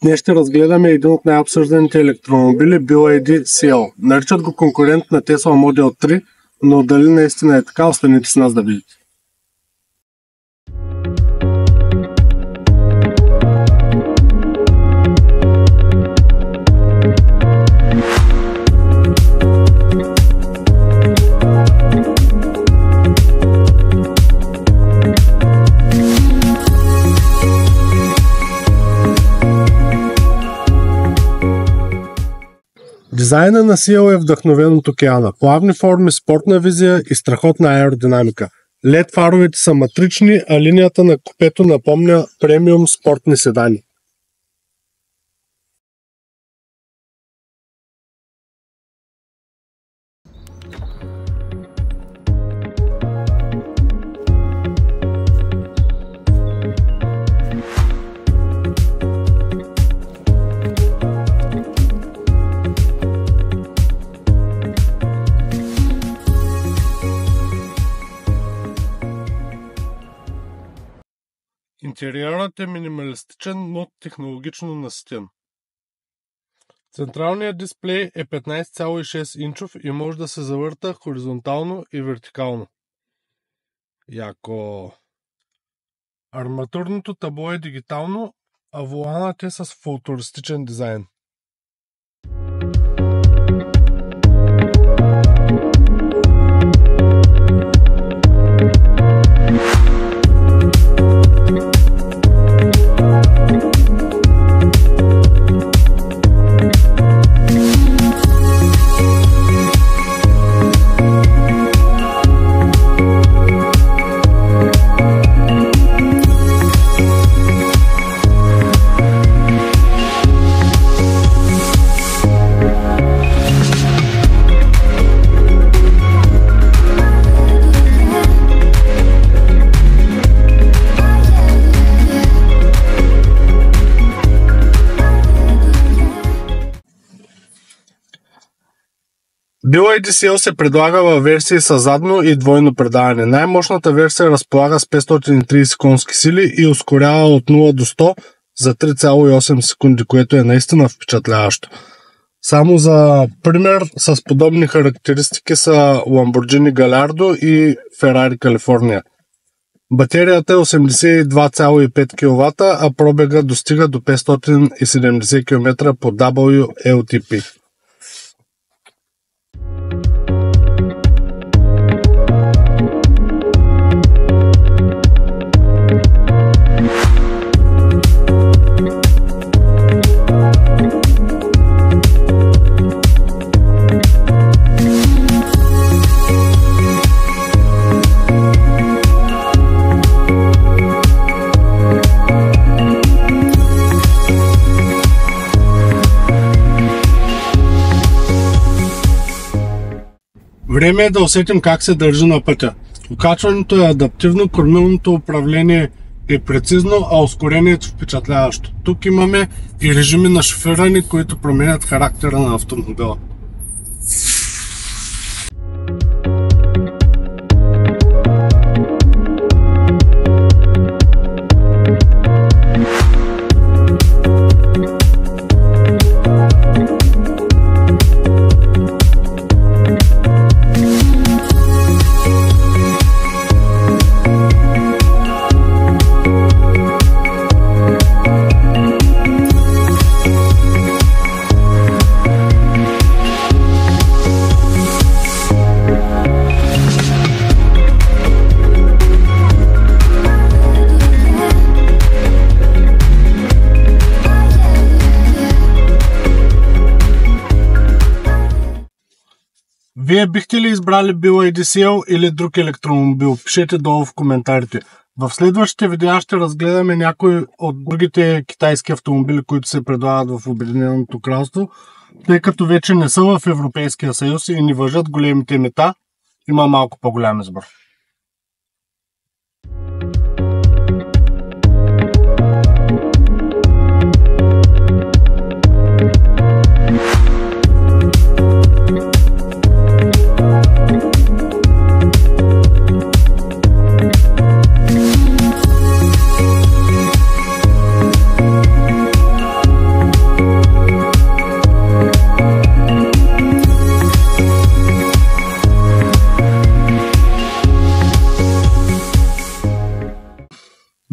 Днес ще разгледаме един от най-обсъжданите електромобили BYD Seal. Наричат го конкурент на Tesla Model 3, но дали наистина е така, останете с нас да видите. Дизайна на Seal е вдъхновен от океана. Плавни форми, спортна визия и страхотна аеродинамика. LED фаровете са матрични, а линията на купето напомня премиум спортни седани. Интериорът е минималистичен, но технологично наситен. Централният дисплей е 15,6 инчов и може да се завърта хоризонтално и вертикално. Яко. Арматурното табло е дигитално, а воланът е с футуристичен дизайн. BYD Seal се предлага във версии с задно и двойно предаване. Най-мощната версия разполага с 530 конски сили и ускорява от 0 до 100 за 3,8 секунди, което е наистина впечатляващо. Само за пример с подобни характеристики са Lamborghini Gallardo и Ferrari California. Батерията е 82,5 кВт, а пробега достига до 570 км по WLTP. Време е да усетим как се държи на пътя. Окачването е адаптивно, кормилното управление е прецизно, а ускорението впечатляващо. Тук имаме и режими на шофиране, които променят характера на автомобила. Вие бихте ли избрали BYD Seal или друг електромобил? Пишете долу в коментарите. В следващите видеа ще разгледаме някои от другите китайски автомобили, които се предлагат в Обединеното кралство, тъй като вече не са в Европейския съюз и не важат големите мита, има малко по-голям избор.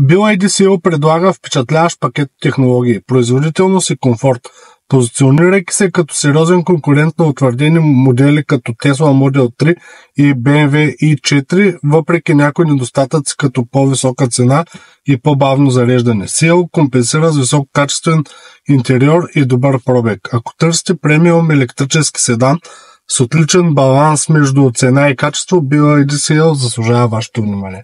BYD Seal предлага впечатляващ пакет технологии, производителност и комфорт, позиционирайки се като сериозен конкурент на утвърдени модели като Tesla Model 3 и BMW i4, въпреки някои недостатъци като по-висока цена и по-бавно зареждане. Seal компенсира с висококачествен интериор и добър пробег. Ако търсите премиум електрически седан с отличен баланс между цена и качество, BYD Seal заслужава вашето внимание.